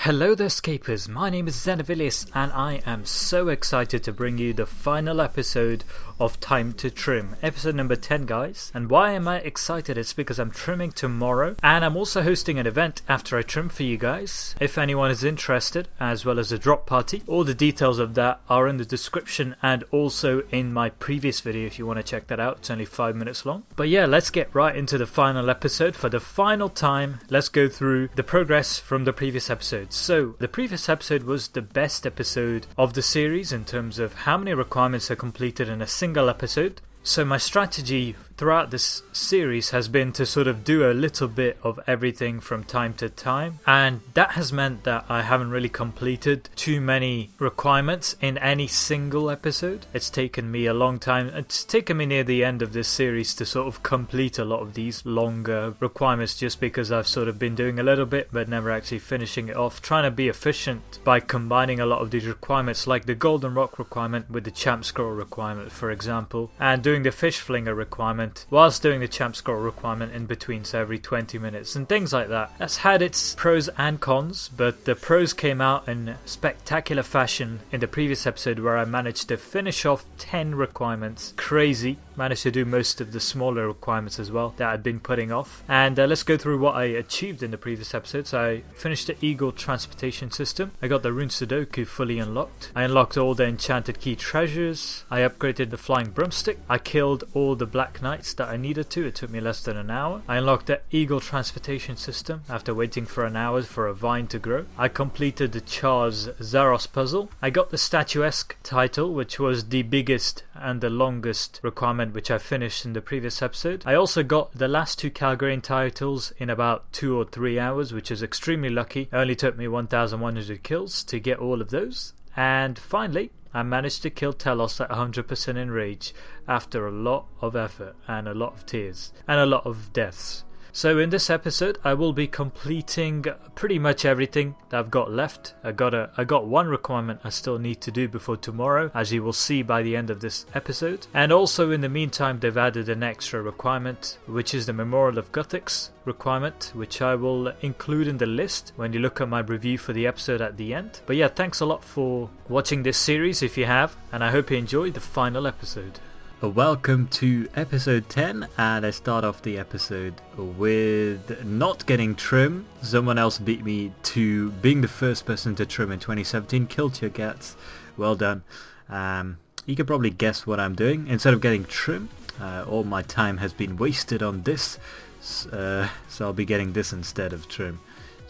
Hello there Scapers, my name is Xenovillius and I am so excited to bring you the final episode of Time to Trim, episode number 10 guys. And why am I excited? It's because I'm trimming tomorrow and I'm also hosting an event after I trim for you guys. If anyone is interested, as well as a drop party, all the details of that are in the description and also in my previous video if you want to check that out. It's only 5 minutes long. But yeah, let's get right into the final episode. For the final time, let's go through the progress from the previous episode. So the previous episode was the best episode of the series in terms of how many requirements are completed in a single episode. So my strategy throughout this series has been to sort of do a little bit of everything from time to time, and that has meant that I haven't really completed too many requirements in any single episode. It's taken me a long time. It's taken me near the end of this series to sort of complete a lot of these longer requirements, just because I've sort of been doing a little bit but never actually finishing it off, trying to be efficient by combining a lot of these requirements, like the golden rock requirement with the champ scroll requirement for example, and doing the fish flinger requirement whilst doing the champ scroll requirement in between, so every 20 minutes and things like that. That's had its pros and cons, but the pros came out in spectacular fashion in the previous episode where I managed to finish off 10 requirements. Crazy. Managed to do most of the smaller requirements as well that I'd been putting off. And let's go through what I achieved in the previous episode. So I finished the Eagle transportation system. I got the Rune Sudoku fully unlocked. I unlocked all the enchanted key treasures. I upgraded the flying broomstick. I killed all the black knights that I needed to. It took me less than an hour. I unlocked the Eagle transportation system after waiting for an hour for a vine to grow. I completed the Char's Zaros puzzle. I got the statuesque title, which was the biggest and the longest requirement, which I finished in the previous episode. I also got the last two Calgarian titles in about 2 or 3 hours, which is extremely lucky. It only took me 1,100 kills to get all of those. And finally, I managed to kill Telos at 100% in rage after a lot of effort and a lot of tears and a lot of deaths. So in this episode I will be completing pretty much everything that I've got left. I got one requirement I still need to do before tomorrow, as you will see by the end of this episode. And also in the meantime they've added an extra requirement, which is the Memorial of Guthics requirement, which I will include in the list when you look at my review for the episode at the end. But yeah, thanks a lot for watching this series if you have, and I hope you enjoy the final episode. Welcome to episode 10, and I start off the episode with not getting trim. Someone else beat me to being the first person to trim in 2017. Killed your cats. Well done. You can probably guess what I'm doing. Instead of getting trim, all my time has been wasted on this, so I'll be getting this instead of trim.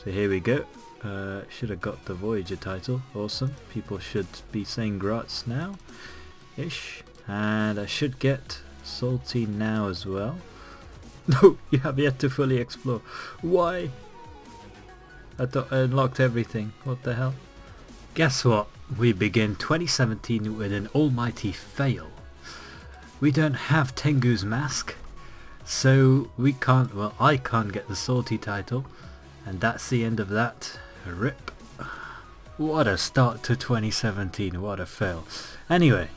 So here we go. Should have got the Voyager title. Awesome. People should be saying grats now ish. And I should get salty now as well. No, you have yet to fully explore. Why? I thought I unlocked everything. What the hell? Guess what? We begin 2017 with an almighty fail. We don't have Tengu's mask, so we can't, well, I can't get the salty title, and that's the end of that. RIP. What a start to 2017, what a fail. Anyway,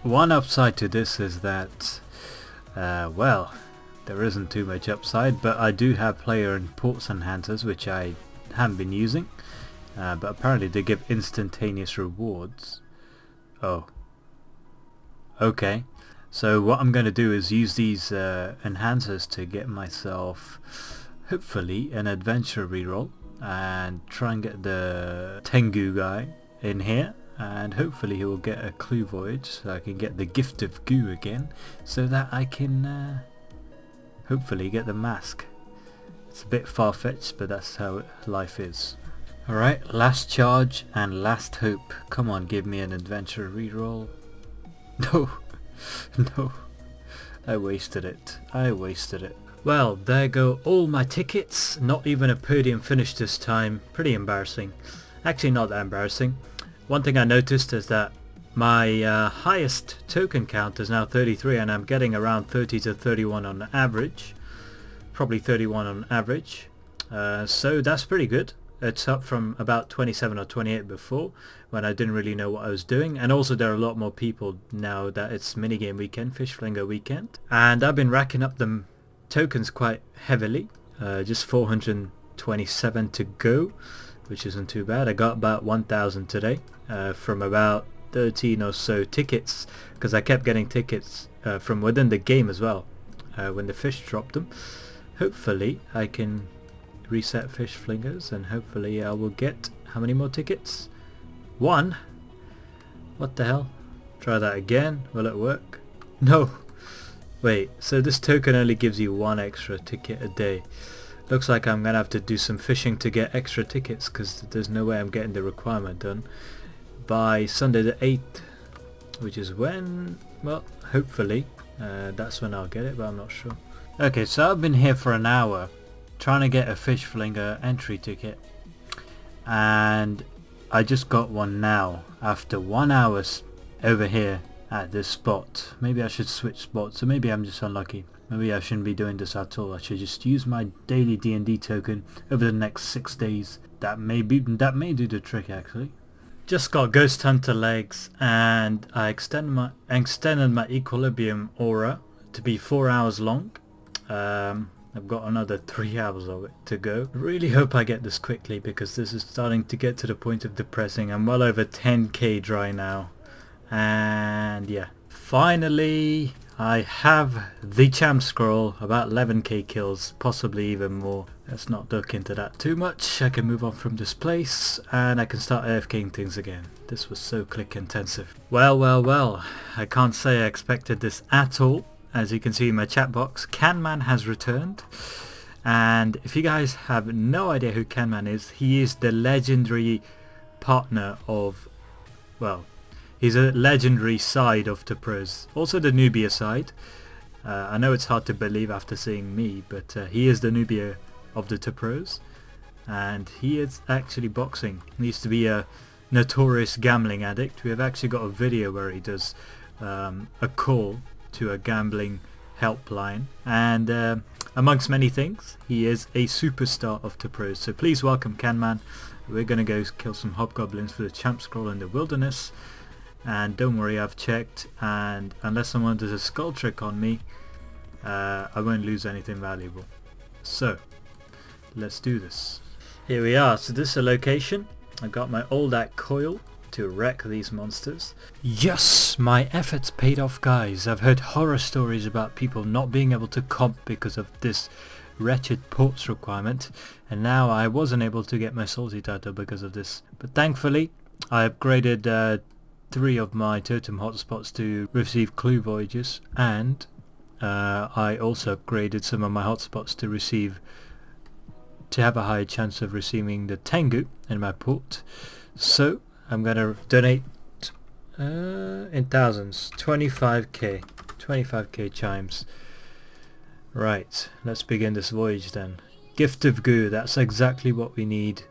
one upside to this is that, well, there isn't too much upside, but I do have player and ports enhancers, which I haven't been using, but apparently they give instantaneous rewards. Oh. Okay, so what I'm going to do is use these enhancers to get myself, hopefully, an adventure reroll, and try and get the Tengu guy in here. And hopefully he will get a clue voyage, so I can get the gift of goo again, so that I can hopefully get the mask. It's a bit far-fetched, but that's how life is. Alright, last charge and last hope. Come on, give me an adventure reroll. No, no, I wasted it. Well, there go all my tickets. Not even a podium finish this time. Pretty embarrassing. Actually not that embarrassing. One thing I noticed is that my highest token count is now 33, and I'm getting around 30 to 31 on average. Probably 31 on average. So that's pretty good. It's up from about 27 or 28 before, when I didn't really know what I was doing. And also there are a lot more people now that it's minigame weekend, fish flinger weekend. And I've been racking up the tokens quite heavily. Just 427 to go. which isn't too bad. I got about 1,000 today from about 13 or so tickets, because I kept getting tickets from within the game as well when the fish dropped them. Hopefully I can reset fish flingers, and hopefully I will get how many more tickets? 1? What the hell? Try that again. Will it work? No. Wait, so this token only gives you 1 extra ticket a day. Looks like I'm gonna have to do some fishing to get extra tickets, because there's no way I'm getting the requirement done by Sunday the 8th, which is when, well, hopefully that's when I'll get it, but I'm not sure. Okay, so I've been here for an hour trying to get a fish flinger entry ticket, and I just got one now after 1 hour over here at this spot. Maybe I should switch spots, or maybe I'm just unlucky. Maybe I shouldn't be doing this at all. I should just use my daily D&D token over the next 6 days. That may do the trick actually. Just got Ghost Hunter legs, and I extended my Equilibrium aura to be 4 hours long. I've got another 3 hours of it to go. I really hope I get this quickly, because this is starting to get to the point of depressing. I'm well over 10k dry now. And yeah, finally I have the champ scroll, about 11k kills, possibly even more. Let's not look into that too much. I can move on from this place and I can start AFKing things again. This was so click intensive. Well, I can't say I expected this at all. As you can see in my chat box, Canman has returned. And if you guys have no idea who Canman is, he is the legendary partner of, well, he's a legendary side of Teh Proez, also the Nubia side. I know it's hard to believe after seeing me, but he is the Nubia of the Teh Proez, and he is actually boxing. He used to be a notorious gambling addict. We have actually got a video where he does a call to a gambling helpline, and amongst many things, he is a superstar of Teh Proez. So please welcome Canman. We're gonna go kill some hobgoblins for the champ scroll in the wilderness. And don't worry, I've checked, and unless someone does a skull trick on me, I won't lose anything valuable. So let's do this. Here we are. So this is a location. I've got my old act coil to wreck these monsters. Yes, my efforts paid off, guys. I've heard horror stories about people not being able to comp because of this wretched ports requirement, and now I wasn't able to get my salty title because of this. But thankfully I upgraded 3 of my totem hotspots to receive clue voyages, and I also upgraded some of my hotspots to have a higher chance of receiving the Tengu in my port. So I'm gonna donate in thousands, 25k chimes. Right, let's begin this voyage then. Gift of Goo, that's exactly what we need,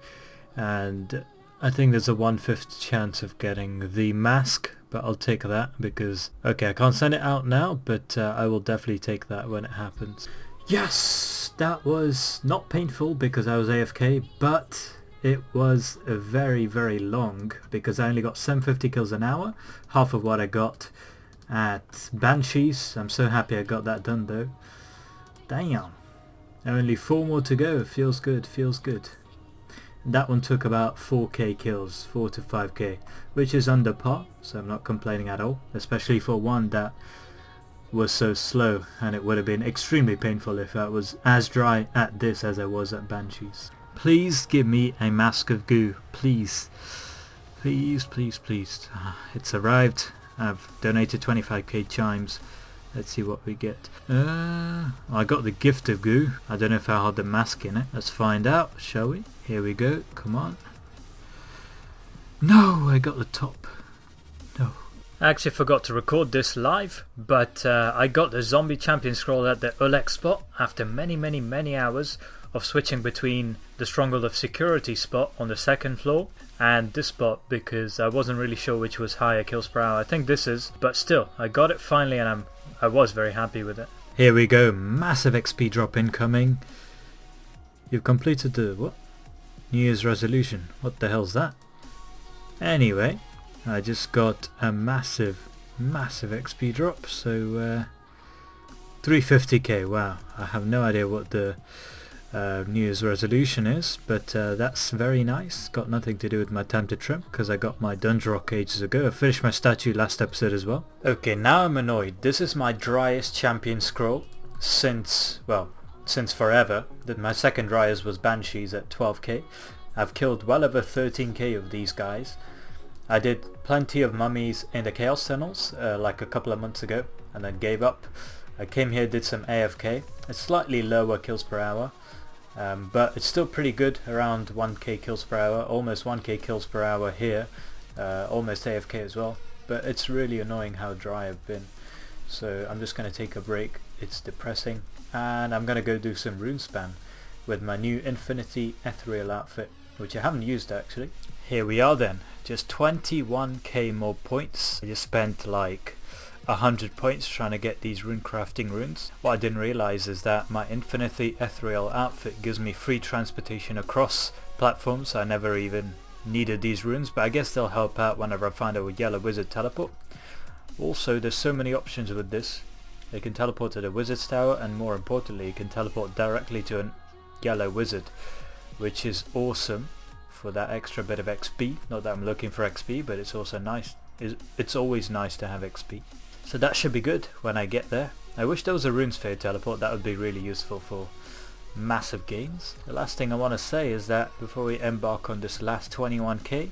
and I think there's a 1/5 chance of getting the mask, but I'll take that because, okay, I can't send it out now, but I will definitely take that when it happens. Yes, that was not painful because I was AFK, but it was a very long, because I only got 750 kills an hour, half of what I got at Banshees. I'm so happy I got that done though. Damn, only 4 more to go. Feels good. That one took about 4k kills, 4 to 5k, which is under par, so I'm not complaining at all, especially for one that was so slow, and it would have been extremely painful if I was as dry at this as I was at Banshees. Please give me a mask of goo, please. Please. It's arrived. I've donated 25k chimes. Let's see what we get. I got the gift of goo. I don't know if I had the mask in it. Let's find out, shall we? Here we go. Come on. No, I got the top. No. I actually forgot to record this live, but I got the zombie champion scroll at the Ulek spot after many hours of switching between the Stronghold of Security spot on the 2nd floor and this spot, because I wasn't really sure which was higher kills per hour. I think this is, but still, I got it finally, and I was very happy with it. Here we go, massive XP drop incoming. You've completed the, what? New Year's resolution. What the hell's that? Anyway, I just got a massive XP drop, so 350k, wow. I have no idea what the New Year's resolution is, but that's very nice. Got nothing to do with my time to trim because I got my Dungeon Rock ages ago. I finished my statue last episode as well. Okay, now I'm annoyed. This is my driest champion scroll since forever. My second driest was Banshees at 12k. I've killed well over 13k of these guys. I did plenty of mummies in the Chaos Tunnels like a couple of months ago and then gave up. I came here, did some AFK. It's slightly lower kills per hour, but it's still pretty good, around 1k kills per hour, almost 1k kills per hour here, almost AFK as well. But it's really annoying how dry I've been. So I'm just going to take a break, it's depressing, and I'm going to go do some Runespan with my new Infinity Ethereal outfit, which I haven't used actually. Here we are then, just 21k more points. I just spent like 100 points trying to get these rune crafting runes. What I didn't realize is that my Infinity Ethereal outfit gives me free transportation across platforms. I never even needed these runes, but I guess they'll help out whenever I find a yellow wizard teleport. Also, there's so many options with this. You can teleport to the wizard's tower, and more importantly you can teleport directly to a yellow wizard, which is awesome for that extra bit of XP. Not that I'm looking for XP, but it's also nice. It's always nice to have XP. So that should be good when I get there. I wish there was a rune sphere teleport. That would be really useful for massive gains. The last thing I want to say is that before we embark on this last 21k,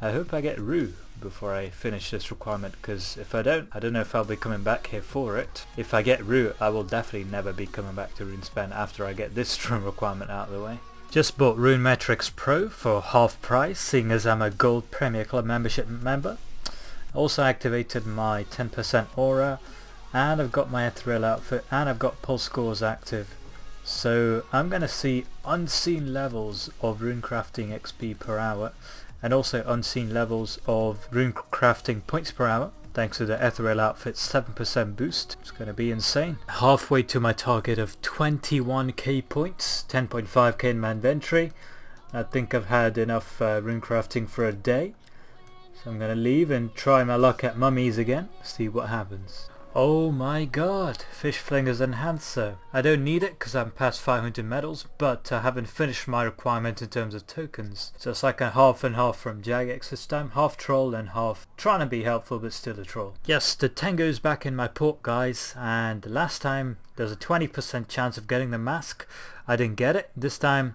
I hope I get Rue before I finish this requirement, because if I don't know if I'll be coming back here for it. If I get Rue, I will definitely never be coming back to Runespan after I get this Rune requirement out of the way. Just bought Rune Metrics Pro for half price, seeing as I'm a Gold Premier Club membership member. Also activated my 10% aura, and I've got my ethereal outfit, and I've got pulse scores active. So I'm going to see unseen levels of rune crafting XP per hour, and also unseen levels of rune crafting points per hour, thanks to the ethereal outfit's 7% boost. It's going to be insane. Halfway to my target of 21k points, 10.5k in my inventory. I think I've had enough rune crafting for a day. So I'm going to leave and try my luck at mummies again, see what happens. Oh my god, Fish Flinger's Enhancer. I don't need it because I'm past 500 medals, but I haven't finished my requirement in terms of tokens. So it's like a half and half from Jagex this time, half troll and half trying to be helpful but still a troll. Yes, the Tengo's back in my port guys, and last time there's a 20% chance of getting the mask. I didn't get it. This time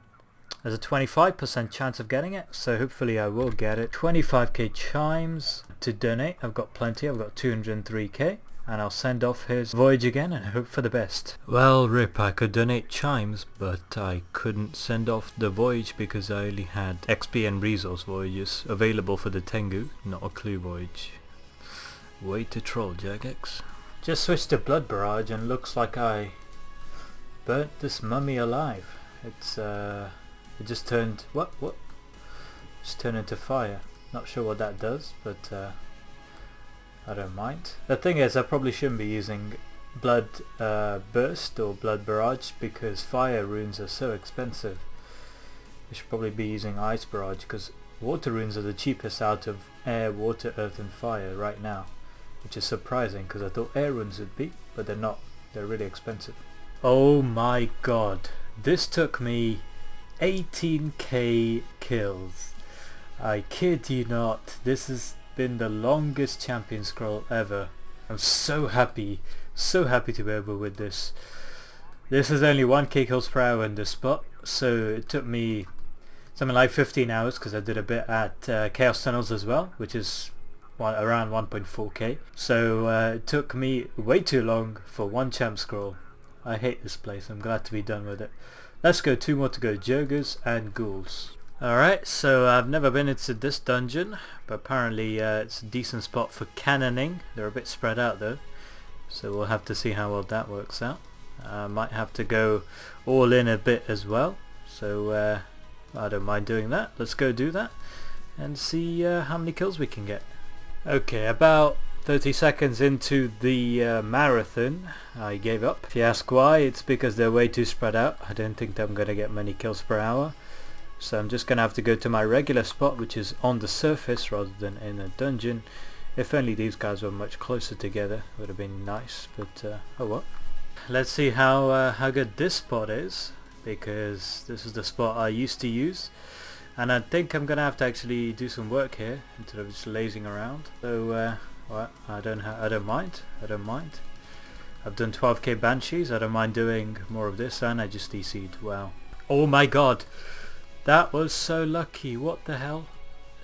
there's a 25% chance of getting it, so hopefully I will get it. 25k chimes to donate. I've got plenty. I've got 203k, and I'll send off his voyage again and hope for the best. Well, rip, I could donate chimes, but I couldn't send off the voyage because I only had XP and resource voyages available for the Tengu, not a clue voyage. Way to troll, Jagex. Just switched to Blood Barrage and looks like I burnt this mummy alive. It's it just turned, what? Just turned into fire. Not sure what that does, but I don't mind. The thing is, I probably shouldn't be using Blood Burst or Blood Barrage because fire runes are so expensive. I should probably be using Ice Barrage because water runes are the cheapest out of air, water, earth and fire right now. Which is surprising because I thought air runes would be, but they're not. They're really expensive. Oh my god. This took me 18k kills. I kid you not. This has been the longest champion scroll ever. I'm so happy to be over with this. This is only 1k kills per hour in this spot, so it took me something like 15 hours because I did a bit at Chaos Tunnels as well, which is around 1.4k. So it took me way too long for one champ scroll. I hate this place. I'm glad to be done with it. Let's go, 2 more to go, Jogers and Ghouls. Alright, so I've never been into this dungeon, but apparently it's a decent spot for cannoning. They're a bit spread out though, so we'll have to see how well that works out. Might have to go all in a bit as well, so I don't mind doing that. Let's go do that and see how many kills we can get. Okay, about 30 seconds into the marathon, I gave up. If you ask why, it's because they're way too spread out. I don't think I'm going to get many kills per hour. So I'm just going to have to go to my regular spot, which is on the surface rather than in a dungeon. If only these guys were much closer together, would have been nice, but oh well. Let's see how good this spot is. because this is the spot I used to use, and I think I'm gonna have to actually do some work here instead of just lazing around. So well, I don't mind. I've done 12k banshees. I don't mind doing more of this, and I just DC'd. Wow. Oh my god, that was so lucky. What the hell?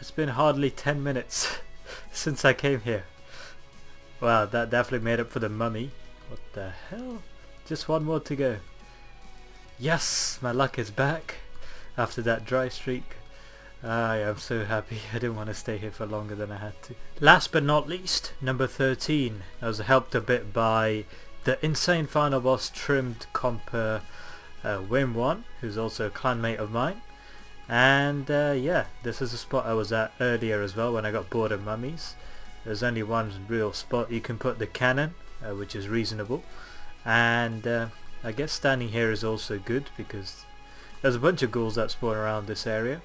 It's been hardly 10 minutes since I came here. Wow, that definitely made up for the mummy. What the hell? Just one more to go. Yes, my luck is back after that dry streak. I am so happy. I didn't want to stay here for longer than I had to. Last but not least, number 13. I was helped a bit by the insane final boss trimmed comper Wim1, who's also a clanmate of mine. And yeah, this is a spot I was at earlier as well when I got bored of mummies. There's only one real spot you can put the cannon, which is reasonable. And I guess standing here is also good because there's a bunch of ghouls that spawn around this area.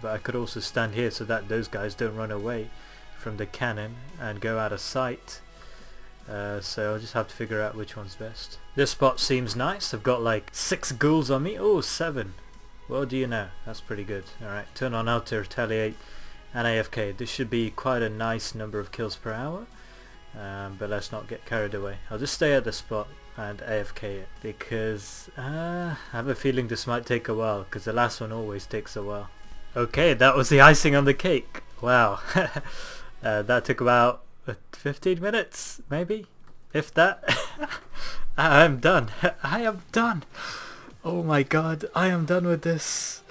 But I could also stand here so that those guys don't run away from the cannon and go out of sight. So I'll just have to figure out which one's best. This spot seems nice. I've got like 6 ghouls on me. Oh, 7. Well, do you know? That's pretty good. Alright, turn on out to retaliate and AFK. This should be quite a nice number of kills per hour. But let's not get carried away. I'll just stay at the spot and AFK it because I have a feeling this might take a while because the last one always takes a while. Okay, that was the icing on the cake. Wow. That took about 15 minutes, maybe? If that. I am done. I am done. Oh my god, I am done with this.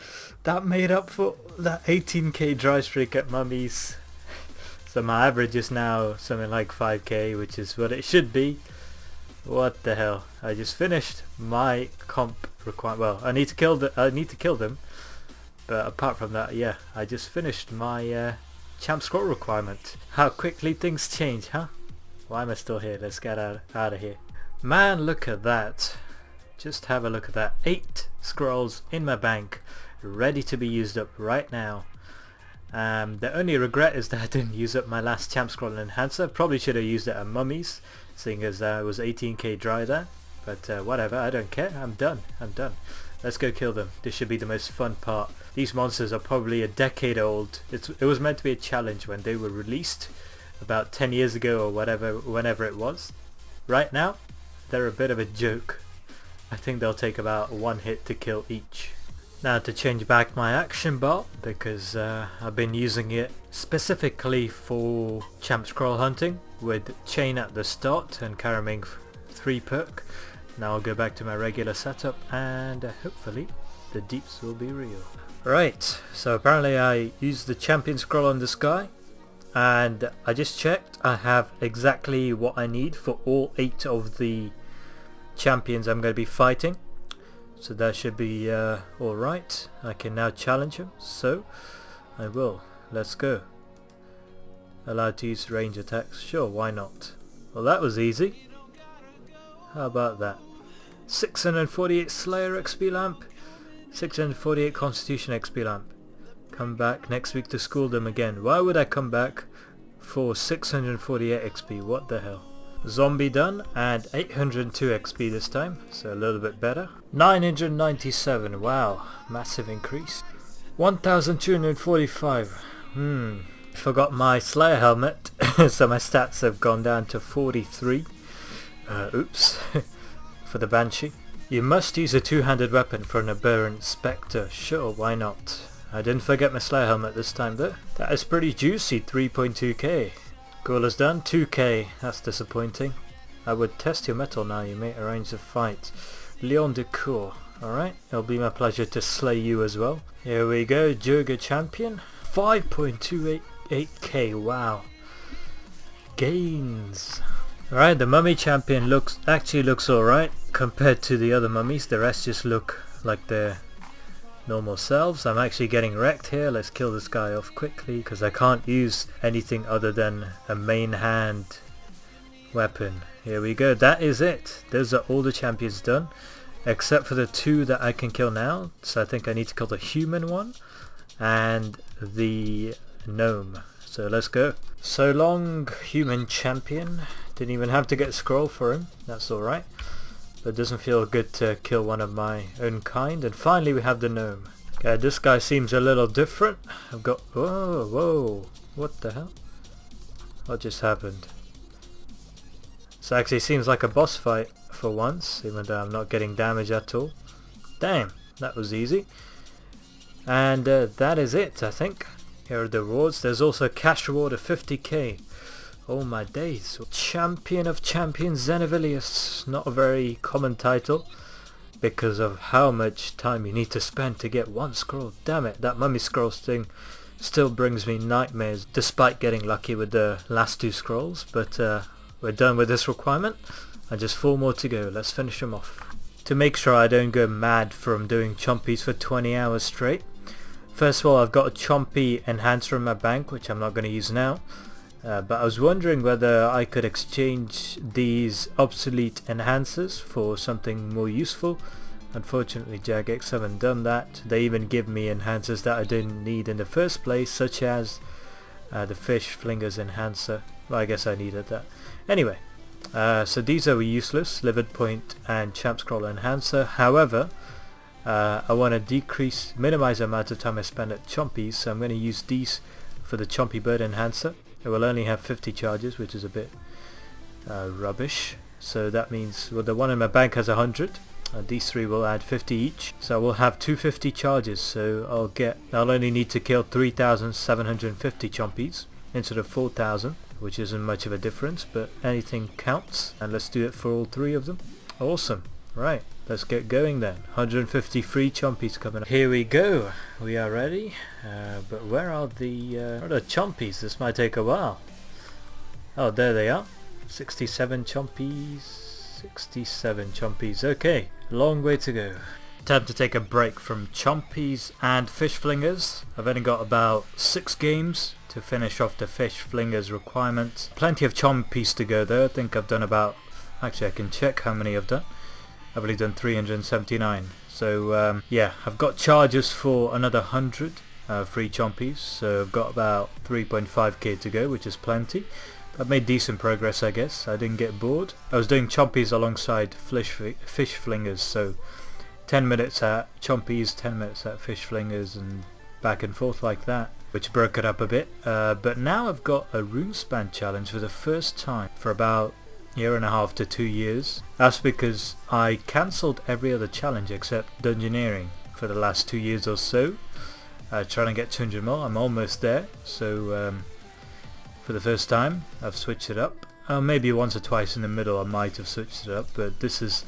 That made up for that 18k dry streak at mummies. So my average is now something like 5k, which is what it should be. What the hell? I just finished my comp requirement. Well, I need to kill them. But apart from that, yeah, I just finished my champ scroll requirement. How quickly things change, huh? Why am I still here? Let's get out of here. Man, look at that. Just have a look at that. 8 scrolls in my bank, ready to be used up right now. The only regret is that I didn't use up my last champ scroll enhancer. Probably should have used it at mummies, seeing as I was 18k dry there. But whatever, I don't care. I'm done. Let's go kill them. This should be the most fun part. These monsters are probably a decade old. It was meant to be a challenge when they were released about 10 years ago or whenever it was. Right now, they're a bit of a joke. I think they'll take about 1 hit to kill each. Now to change back my action bar, because I've been using it specifically for champ scroll hunting with chain at the start and Karaming 3 perk. Now I'll go back to my regular setup and hopefully the deeps will be real. Right, so apparently I used the champion scroll on this guy and I just checked. I have exactly what I need for all 8 of the champions I'm going to be fighting. So that should be alright. I can now challenge him, so I will. Let's go. Allowed to use range attacks? Sure, why not? Well, that was easy. How about that? 648 Slayer XP lamp, 648 Constitution XP lamp. Come back next week to school them again. Why would I come back for 648 XP? What the hell? Zombie done, and 802 XP this time, so a little bit better. 997, wow, massive increase. 1245, forgot my Slayer helmet, so my stats have gone down to 43. Oops. For the Banshee. You must use a 2-handed weapon for an aberrant spectre. Sure, why not? I didn't forget my Slayer helmet this time though. That is pretty juicy, 3.2k. Ghoul is done, 2k. That's disappointing. I would test your metal now, you may arrange a fight. Leon de Cour. Alright, it'll be my pleasure to slay you as well. Here we go, Joga Champion. 5.288k, wow. Gains. Alright, the mummy champion actually looks alright compared to the other mummies. The rest just look like their normal selves. I'm actually getting wrecked here. Let's kill this guy off quickly because I can't use anything other than a main hand weapon. Here we go. That is it. Those are all the champions done except for the 2 that I can kill now. So I think I need to kill the human one and the gnome. So let's go. So long, human champion. Didn't even have to get a scroll for him. That's alright. but it doesn't feel good to kill one of my own kind. And finally we have the gnome. Okay, this guy seems a little different. I've got... whoa, what the hell? What just happened? This actually seems like a boss fight for once, even though I'm not getting damage at all. Damn, that was easy. And that is it, I think. Here are the rewards. There's also a cash reward of 50k. Oh my days. Champion of Champions Xenavilius. Not a very common title because of how much time you need to spend to get one scroll. Damn it, that mummy scrolls thing still brings me nightmares despite getting lucky with the last 2 scrolls. But we're done with this requirement. And just 4 more to go. Let's finish them off. To make sure I don't go mad from doing chompies for 20 hours straight. First of all, I've got a Chompy enhancer in my bank, which I'm not going to use now. But I was wondering whether I could exchange these obsolete enhancers for something more useful. Unfortunately, Jagex haven't done that. They even give me enhancers that I didn't need in the first place, such as the Fish Flingers enhancer. Well, I guess I needed that. Anyway, so these are useless, Livid Point and Champ Scroll enhancer. However, I want to minimize the amount of time I spend at Chompies, so I'm going to use these for the Chompy Bird enhancer. It will only have 50 charges, which is a bit rubbish. So that means, well, the one in my bank has 100. These 3 will add 50 each, so I will have 250 charges. So I'll only need to kill 3,750 Chompies instead of 4,000, which isn't much of a difference, but anything counts. And let's do it for all 3 of them. Awesome. Right, let's get going then. 150 free Chompies coming up. Here we go. We are ready. But where are the Chompies? This might take a while. Oh, there they are. 67 Chompies. 67 Chompies. Okay, long way to go. Time to take a break from Chompies and Fish Flingers. I've only got about 6 games to finish off the Fish Flingers requirements. Plenty of Chompies to go though. I think I've done about... Actually, I can check how many I've done. I've only done 379. So yeah, I've got charges for another 100 free Chompies. So I've got about 3.5k to go, which is plenty. I've made decent progress, I guess. I didn't get bored. I was doing Chompies alongside Fish Flingers, so 10 minutes at Chompies, 10 minutes at Fish Flingers, and back and forth like that, which broke it up a bit. But now I've got a Runespan challenge for the first time for about 1.5 to 2 years. That's because I cancelled every other challenge except Dungeoneering for the last 2 years or so, trying to get 200 mil. I'm almost there, so for the first time I've switched it up. Maybe once or twice in the middle I might have switched it up, but this is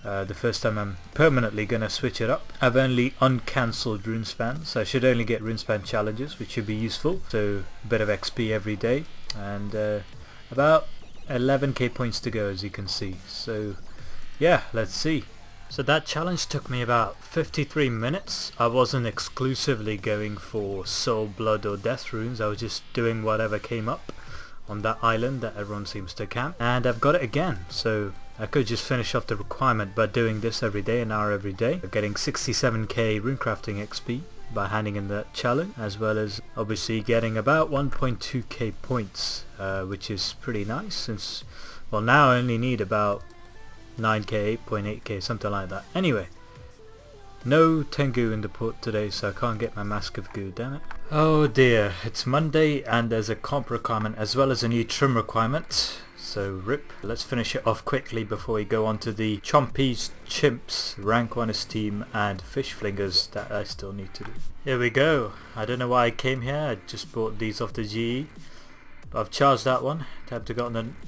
the first time I'm permanently gonna switch it up. I've only uncancelled Runespan, so I should only get Runespan challenges, which should be useful. So a bit of XP every day, and about 11k points to go, as you can see. So yeah, let's see. So that challenge took me about 53 minutes. I wasn't exclusively going for soul, blood or death runes. I was just doing whatever came up on that island that everyone seems to camp, and I've got it again. So I could just finish off the requirement by doing this every day, an hour every day, getting 67k runecrafting XP by handing in that challenge, as well as obviously getting about 1.2k points, which is pretty nice, since, well, now I only need about 9k, 8.8k, something like that. Anyway, no Tengu in the port today, so I can't get my Mask of Goo, damn it. Oh dear, it's Monday and there's a comp requirement as well as a new trim requirement. So rip. Let's finish it off quickly before we go on to the Chompies, Chimps, Rank 1 Esteem and Fish Flingers that I still need to do. Here we go. I don't know why I came here. I just bought these off the GE. But I've charged that one. Time to go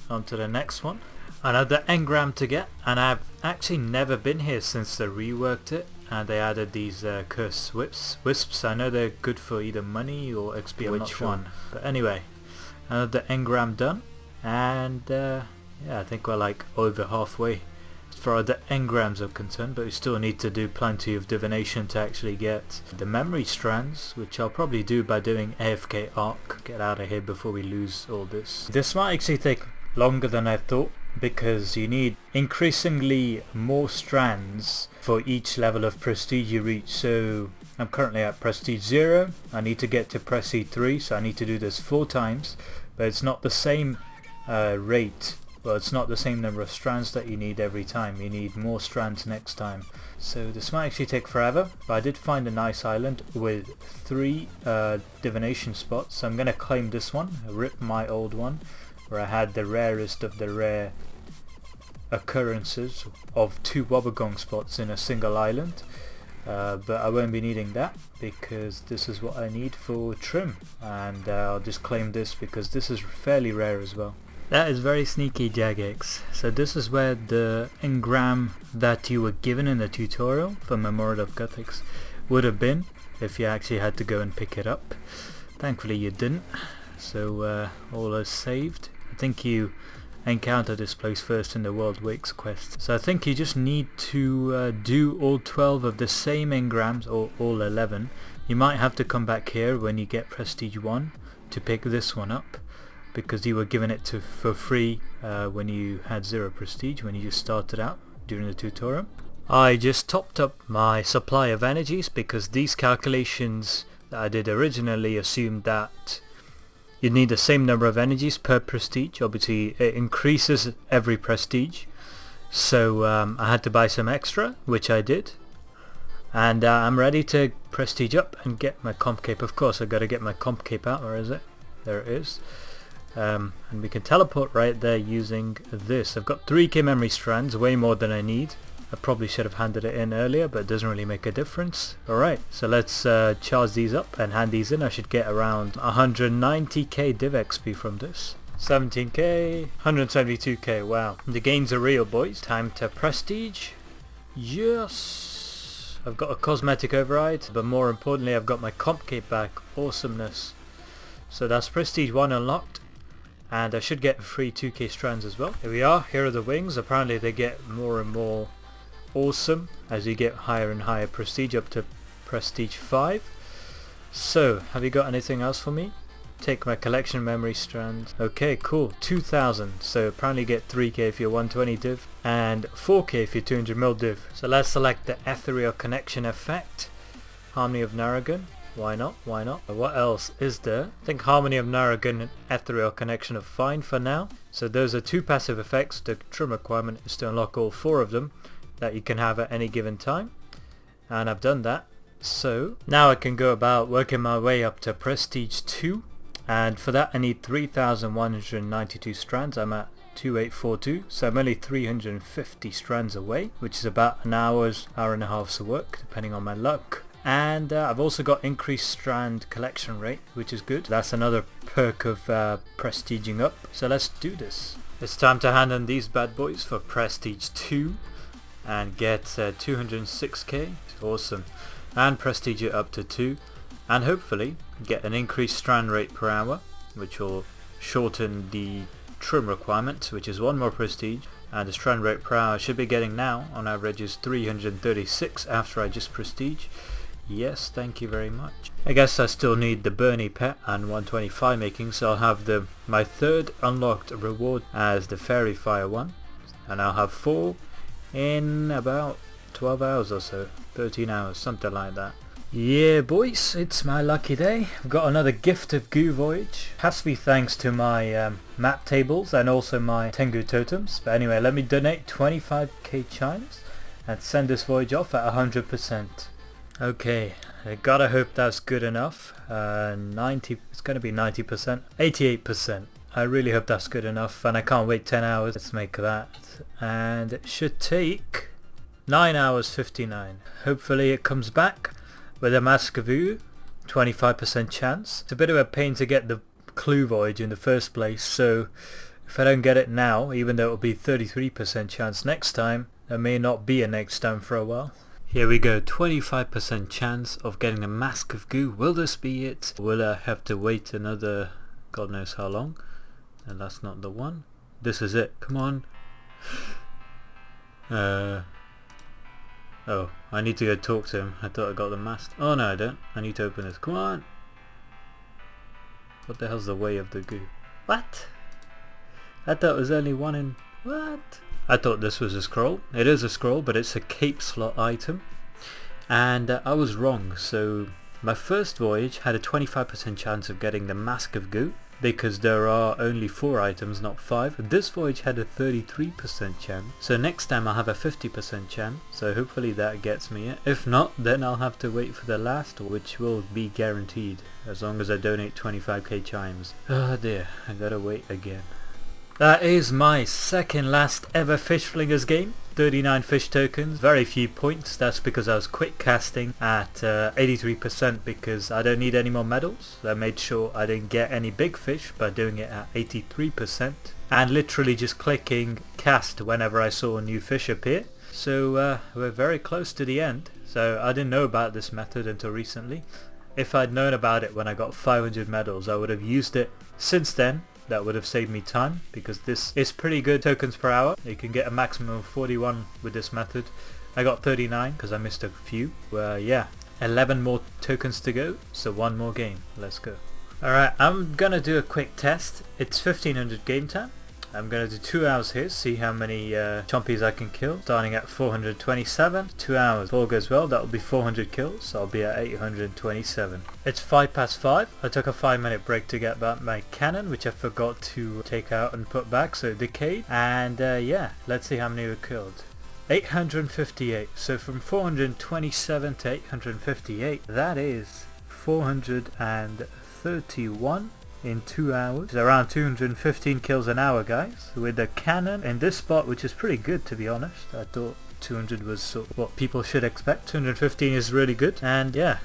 on to the next one. Another engram to get, and I've actually never been here since they reworked it and they added these cursed wisps. I know they're good for either money or XP, I'm not sure. One. But anyway, another engram done. And yeah, I think we're like over halfway as far as the engrams are concerned, but we still need to do plenty of divination to actually get the memory strands, which I'll probably do by doing AFK arc. Get out of here before we lose all this. This might actually take longer than I thought, because you need increasingly more strands for each level of prestige you reach. So I'm currently at prestige 0, I need to get to prestige 3, so I need to do this 4 times, but it's not the same rate Well, it's not the same number of strands that you need every time. You need more strands next time. So this might actually take forever, but I did find a nice island with 3 divination spots. So I'm going to claim this one, rip my old one, where I had the rarest of the rare occurrences of 2 wobbegong spots in a single island. But I won't be needing that because this is what I need for trim, and I'll just claim this because this is fairly rare as well. That is very sneaky, Jagex. So this is where the engram that you were given in the tutorial for Memorial of Guthics would have been if you actually had to go and pick it up. Thankfully you didn't, so all is saved. I think you encounter this place first in the World Wakes quest. So I think you just need to do all 12 of the same engrams, or all 11. You might have to come back here when you get Prestige 1 to pick this one up, because you were given it for free when you had 0 prestige, when you just started out during the tutorial. I just topped up my supply of energies because these calculations that I did originally assumed that you need the same number of energies per prestige. Obviously it increases every prestige, so I had to buy some extra, which I did, and I'm ready to prestige up and get my comp cape. Of course I got to get my comp cape out. Where is it? There it is. And we can teleport right there using this. I've got 3k memory strands, way more than I need. I probably should have handed it in earlier, but it doesn't really make a difference. Alright, so let's charge these up and hand these in. I should get around 190k div XP from this. 17k, 172k, wow. The gains are real, boys. Time to prestige. Yes! I've got a cosmetic override, but more importantly I've got my comp cape back. Awesomeness. So that's prestige 1 unlocked. And I should get free 2k strands as well. Here we are, here are the wings. Apparently they get more and more awesome as you get higher and higher prestige, up to prestige 5. So, have you got anything else for me? Take my collection memory strands. Okay, cool, 2000. So apparently you get 3k if you're 120 div, and 4k if you're 200 mil div. So let's select the ethereal connection effect. Harmony of Naragon. Why not? Why not? What else is there? I think Harmony of Naragon and Ethereal Connection are fine for now. So those are 2 passive effects. The trim requirement is to unlock all 4 of them that you can have at any given time. And I've done that. So now I can go about working my way up to Prestige 2. And for that I need 3,192 strands. I'm at 2842. So I'm only 350 strands away, which is about an hour and a half's of work, depending on my luck. And I've also got increased strand collection rate, which is good. That's another perk of prestiging up. So let's do this. It's time to hand in these bad boys for Prestige 2 and get 206k. Awesome. And prestige it up to 2, and hopefully get an increased strand rate per hour, which will shorten the trim requirement, which is 1 more prestige. And the strand rate per hour I should be getting now on average is 336 after I just prestige. Yes, thank you very much. I guess I still need the Bernie pet and 125 making, so I'll have my 3rd unlocked reward as the Fairy Fire one, and I'll have 4 in about 12 hours or so, 13 hours, something like that. Yeah boys, it's my lucky day. I've got another gift of goo voyage. Has to be thanks to my map tables and also my Tengu totems. But anyway, let me donate 25k chimes and send this voyage off at 100%. Okay, I gotta hope that's good enough. 90, it's gonna be 90%, 88%. I really hope that's good enough, and I can't wait 10 hours. Let's make that, and it should take 9 hours 59. Hopefully it comes back with a Mask of Ooh, 25% chance. It's a bit of a pain to get the clue voyage in the first place, so if I don't get it now, even though it will be 33% chance next time, there may not be a next time for a while. Here we go, 25% chance of getting the Mask of Goo. Will this be it? Will I have to wait another God knows how long? And that's not the one. This is it, come on. Oh, I need to go talk to him. I thought I got the mask. Oh no I don't. I need to open this. Come on. What the hell's the way of the goo? What? I thought it was only one in... What? I thought this was a scroll. It is a scroll, but it's a cape slot item. And I was wrong. So my first voyage had a 25% chance of getting the Mask of Goo. because there are only 4 items, not 5. This voyage had a 33% chance, so next time I'll have a 50% chance, so hopefully that gets me it. If not, then I'll have to wait for the last, which will be guaranteed, as long as I donate 25k chimes. Oh dear, I gotta wait again. That is my second last ever Fish Flingers game. 39 fish tokens, very few points. That's because I was quick casting at 83% because I don't need any more medals. I made sure I didn't get any big fish by doing it at 83% and literally just clicking cast whenever I saw a new fish appear. So we're very close to the end. So I didn't know about this method until recently. If I'd known about it when I got 500 medals, I would have used it since then. That would have saved me time, because this is pretty good tokens per hour. You can get a maximum of 41 with this method. I got 39 because I missed a few. Yeah, 11 more tokens to go, so one more game. Let's go. Alright, I'm gonna do a quick test. It's 1500 game time. I'm gonna do 2 hours here, see how many chompies I can kill. Starting at 427, 2 hours. If all goes well, that'll be 400 kills, so I'll be at 827. It's 5:05. I took a 5-minute break to get back my cannon, which I forgot to take out and put back, so it decayed. And yeah, let's see how many we killed. 858. So from 427 to 858, that is 431 in 2 hours. It's around 215 kills an hour, guys, with the cannon in this spot, which is pretty good, to be honest. I thought 200 was sort of what people should expect. 215 is really good. And yeah,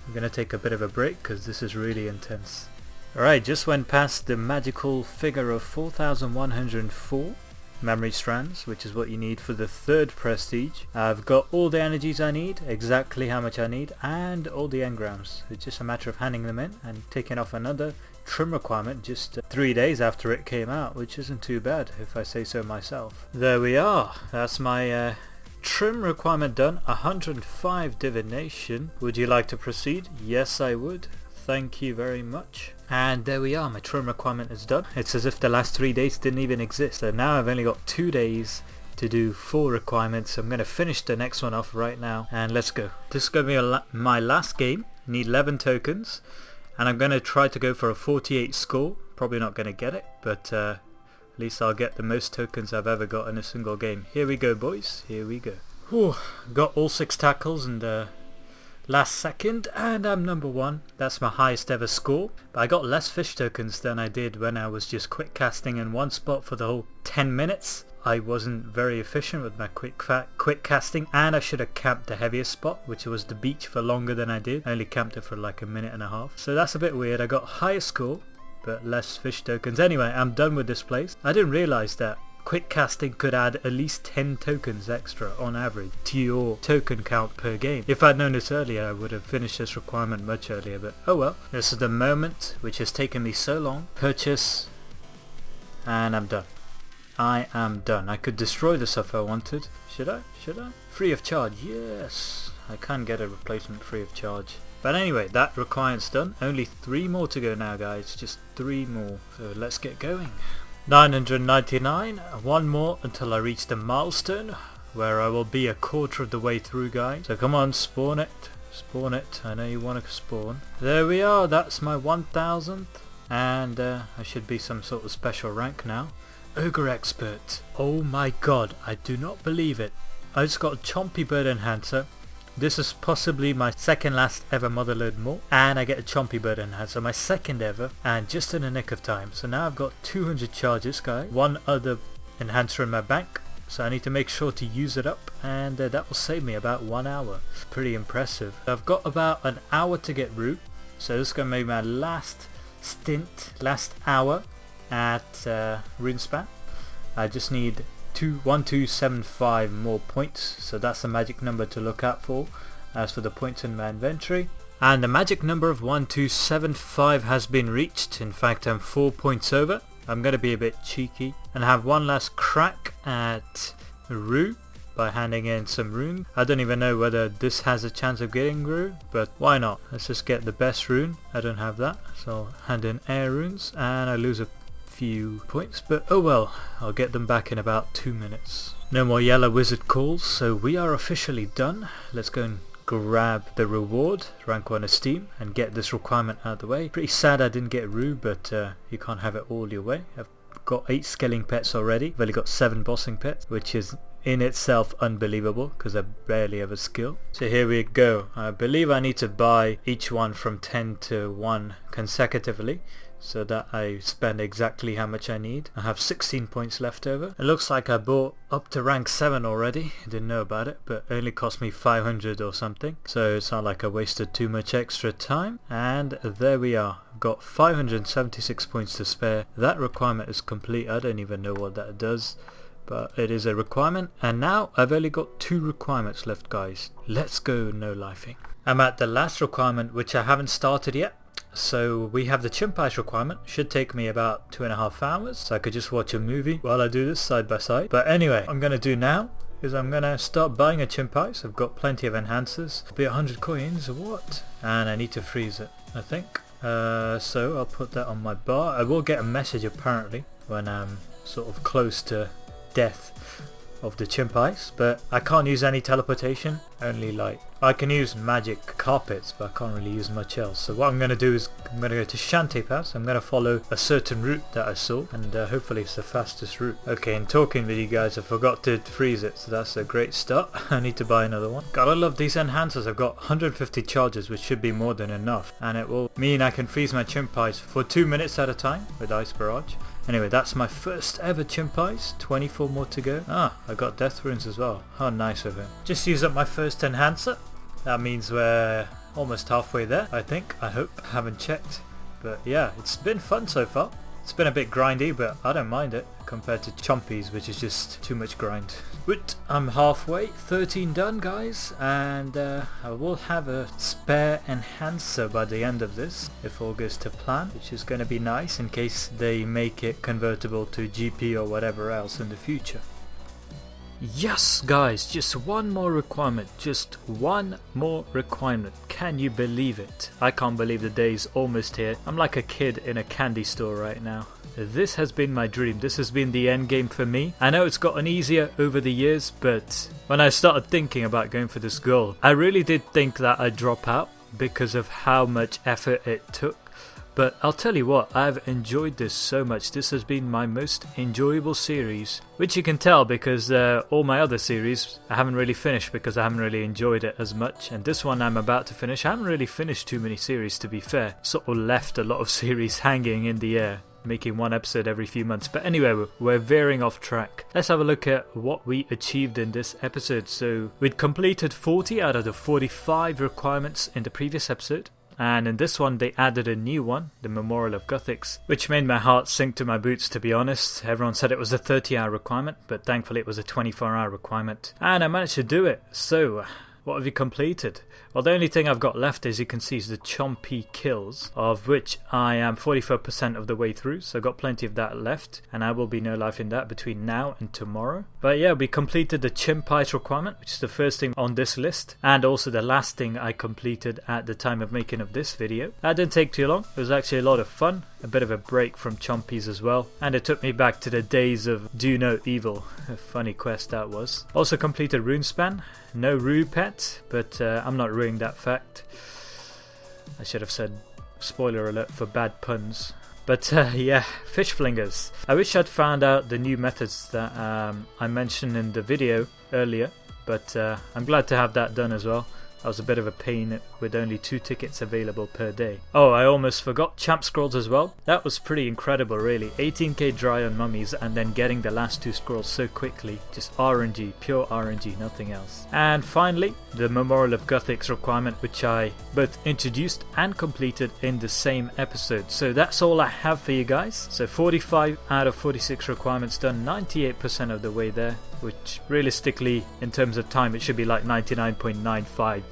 I'm gonna take a bit of a break because this is really intense. Alright, just went past the magical figure of 4104 memory strands, which is what you need for the 3rd prestige. I've got all the energies I need, exactly how much I need, and all the engrams. It's just a matter of handing them in and taking off another trim requirement just 3 days after it came out, which isn't too bad if I say so myself. There we are. That's my trim requirement done. 105 divination. Would you like to proceed? Yes, I would. Thank you very much. And there we are, my trim requirement is done. It's as if the last 3 days didn't even exist. So now I've only got 2 days to do 4 requirements. So I'm going to finish the next one off right now, and let's go. This is going to be my last game. Need 11 tokens, and I'm going to try to go for a 48 score. Probably not going to get it, but at least I'll get the most tokens I've ever got in a single game. Here we go, boys. Here we go. Whew. Got all 6 tackles and last second, and I'm number 1. That's my highest ever score, but I got less fish tokens than I did when I was just quick casting in one spot for the whole 10 minutes. I wasn't very efficient with my quick casting, and I should have camped the heaviest spot, which was the beach, for longer than I did. I only camped it for like a minute and a half, so that's a bit weird. I got higher score but less fish tokens. Anyway, I'm done with this place. I didn't realize that quick casting could add at least 10 tokens extra on average to your token count per game. If I'd known this earlier, I would have finished this requirement much earlier, but oh well. This is the moment which has taken me so long. Purchase, and I'm done. I am done. I could destroy this if I wanted. Should I? Should I? Free of charge. Yes. I can get a replacement free of charge. But anyway, that requirement's done. Only 3 more to go now, guys. Just 3 more. So let's get going. 999, 1 more until I reach the milestone, where I will be a quarter of the way through, guys. So come on, spawn it. Spawn it. I know you want to spawn. There we are. That's my 1000th. And I should be some sort of special rank now. Ogre Expert. Oh my god, I do not believe it. I just got a Chompy Bird Enhancer. This is possibly my second last ever Motherlode Maw, and I get a Chompy Bird Enhancer, my second ever, and just in the nick of time. So now I've got 200 charges, guys, 1 other enhancer in my bank, so I need to make sure to use it up, and that will save me about 1 hour. Pretty impressive. I've got about an hour to get root, so this is going to be my last stint, last hour at Runespan. I just need 1275 more points, so that's the magic number to look out for as for the points in my inventory. And the magic number of 1275 has been reached. In fact, I'm 4 points over. I'm going to be a bit cheeky and have one last crack at Rue by handing in some rune. I don't even know whether this has a chance of getting Rue, but why not? Let's just get the best rune. I don't have that, so I'll hand in air runes and I lose a few points, but oh well, I'll get them back in about 2 minutes. No more yellow wizard calls, so we are officially done. Let's go and grab the reward, rank 1 esteem, and get this requirement out of the way. Pretty sad I didn't get Rue, but you can't have it all your way. I've got 8 scaling pets already. I've only got 7 bossing pets, which is in itself unbelievable because I barely ever skill. So here we go. I believe I need to buy each one from 10 to 1 consecutively, so that I spend exactly how much I need. I have 16 points left over. It looks like I bought up to rank 7 already. I didn't know about it, but it only cost me 500 or something. So it's not like I wasted too much extra time. And there we are. Got 576 points to spare. That requirement is complete. I don't even know what that does, but it is a requirement. And now I've only got 2 requirements left, guys. Let's go no-lifing. I'm at the last requirement, which I haven't started yet. So we have the chimp ice requirement. Should take me about 2.5 hours, so I could just watch a movie while I do this side by side. But anyway, what I'm going to do now is I'm going to start buying a chimp ice. I've got plenty of enhancers. It'll be 100 coins or what? And I need to freeze it, I think. So I'll put that on my bar. I will get a message apparently when I'm sort of close to death of the chimp ice, but I can't use any teleportation, only like I can use magic carpets, but I can't really use much else. So what I'm going to do is I'm going to go to Shanty Pass. I'm going to follow a certain route that I saw, and hopefully it's the fastest route. Okay, and talking with you guys, I forgot to freeze it, so that's a great start. I need to buy another one. Gotta love these enhancers. I've got 150 charges, which should be more than enough, and it will mean I can freeze my chimp ice for 2 minutes at a time with Ice Barrage. Anyway, that's my first ever chimp ice. 24 more to go. Ah, I got death runes as well. How nice of him. Just use up my first enhancer. That means we're almost halfway there, I think. I hope. I haven't checked. But yeah, it's been fun so far. It's been a bit grindy, but I don't mind it compared to Chompy's, which is just too much grind. But I'm halfway, 13 done, guys, and I will have a spare enhancer by the end of this, if all goes to plan, which is going to be nice in case they make it convertible to GP or whatever else in the future. Yes, guys, just one more requirement. Just one more requirement. Can you believe it? I can't believe the day's almost here. I'm like a kid in a candy store right now. This has been my dream. This has been the end game for me. I know it's gotten easier over the years, but when I started thinking about going for this goal, I really did think that I'd drop out because of how much effort it took. But I'll tell you what, I've enjoyed this so much. This has been my most enjoyable series, which you can tell because all my other series I haven't really finished because I haven't really enjoyed it as much. And this one I'm about to finish. I haven't really finished too many series, to be fair. Sort of left a lot of series hanging in the air, making one episode every few months. But anyway, we're veering off track. Let's have a look at what we achieved in this episode. So we'd completed 40 out of the 45 requirements in the previous episode. And in this one they added a new one, the Memorial of Guthics, which made my heart sink to my boots, to be honest. Everyone said it was a 30-hour requirement, but thankfully it was a 24-hour requirement. And I managed to do it. So, what have you completed? Well, the only thing I've got left, as you can see, is the Chompy kills, of which I am 44% of the way through, so I've got plenty of that left, and I will be no-lifing that between now and tomorrow. But yeah, we completed the chimp ice requirement, which is the first thing on this list, and also the last thing I completed at the time of making of this video. That didn't take too long. It was actually a lot of fun, a bit of a break from Chompy's as well, and it took me back to the days of Do No Evil. A funny quest that was. Also completed Runespan. No Rue pet, but I'm not ruining that fact. I should have said spoiler alert for bad puns. But yeah, fish flingers. I wish I'd found out the new methods that I mentioned in the video earlier, but I'm glad to have that done as well. That was a bit of a pain with only 2 tickets available per day. Oh, I almost forgot champ scrolls as well. That was pretty incredible, really. 18k dry on mummies and then getting the last 2 scrolls so quickly. Just RNG, pure RNG, nothing else. And finally, the Memorial of Guthics requirement, which I both introduced and completed in the same episode. So that's all I have for you guys. So 45 out of 46 requirements done, 98% of the way there, which realistically, in terms of time, it should be like 99.95%,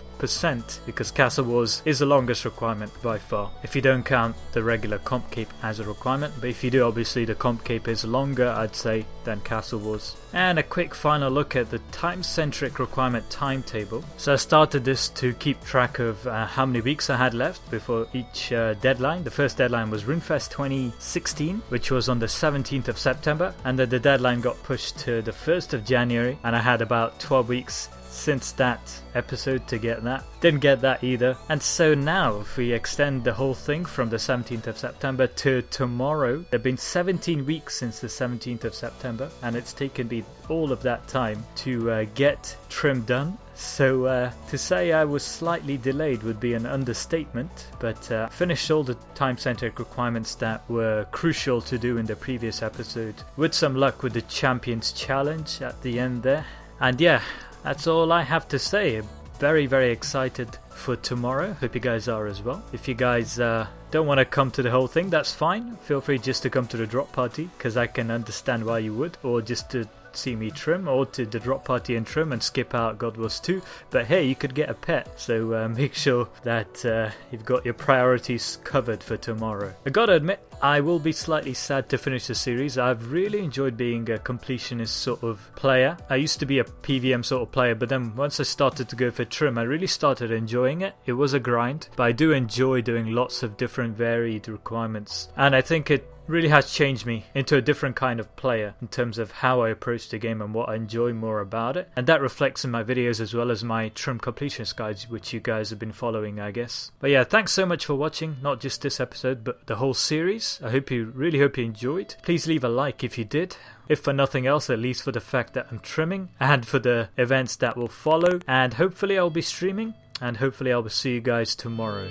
because Castle Wars is the longest requirement by far, if you don't count the regular comp cape as a requirement. But if you do, obviously the comp cape is longer, I'd say, than Castle Wars. And a quick final look at the time-centric requirement timetable. So I started this to keep track of how many weeks I had left before each deadline. The first deadline was Runefest 2016, which was on the 17th of September, and then the deadline got pushed to the 1st of January, and I had about 12 weeks since that episode to get that. Didn't get that either. And so now, if we extend the whole thing from the 17th of September to tomorrow, there have been 17 weeks since the 17th of September, and it's taken me all of that time to get trim done. So to say I was slightly delayed would be an understatement, but finished all the time-centric requirements that were crucial to do in the previous episode, with some luck with the Champions Challenge at the end there. And yeah, that's all I have to say. Very, very excited for tomorrow. Hope you guys are as well. If you guys don't want to come to the whole thing, that's fine. Feel free just to come to the drop party, because I can understand why you would, or just to see me trim, or to the drop party and trim and skip out God Wars 2. But hey, you could get a pet, so make sure that you've got your priorities covered for tomorrow. I gotta admit, I will be slightly sad to finish the series. I've really enjoyed being a completionist sort of player. I used to be a PVM sort of player, but then once I started to go for trim, I really started enjoying it. It was a grind, but I do enjoy doing lots of different varied requirements, and I think it really has changed me into a different kind of player in terms of how I approach the game and what I enjoy more about it. And that reflects in my videos as well as my trim completionist guides, which you guys have been following, I guess. But yeah, thanks so much for watching, not just this episode, but the whole series. I really hope you enjoyed. Please leave a like if you did. If for nothing else, at least for the fact that I'm trimming and for the events that will follow. And hopefully I'll be streaming, and hopefully I'll see you guys tomorrow.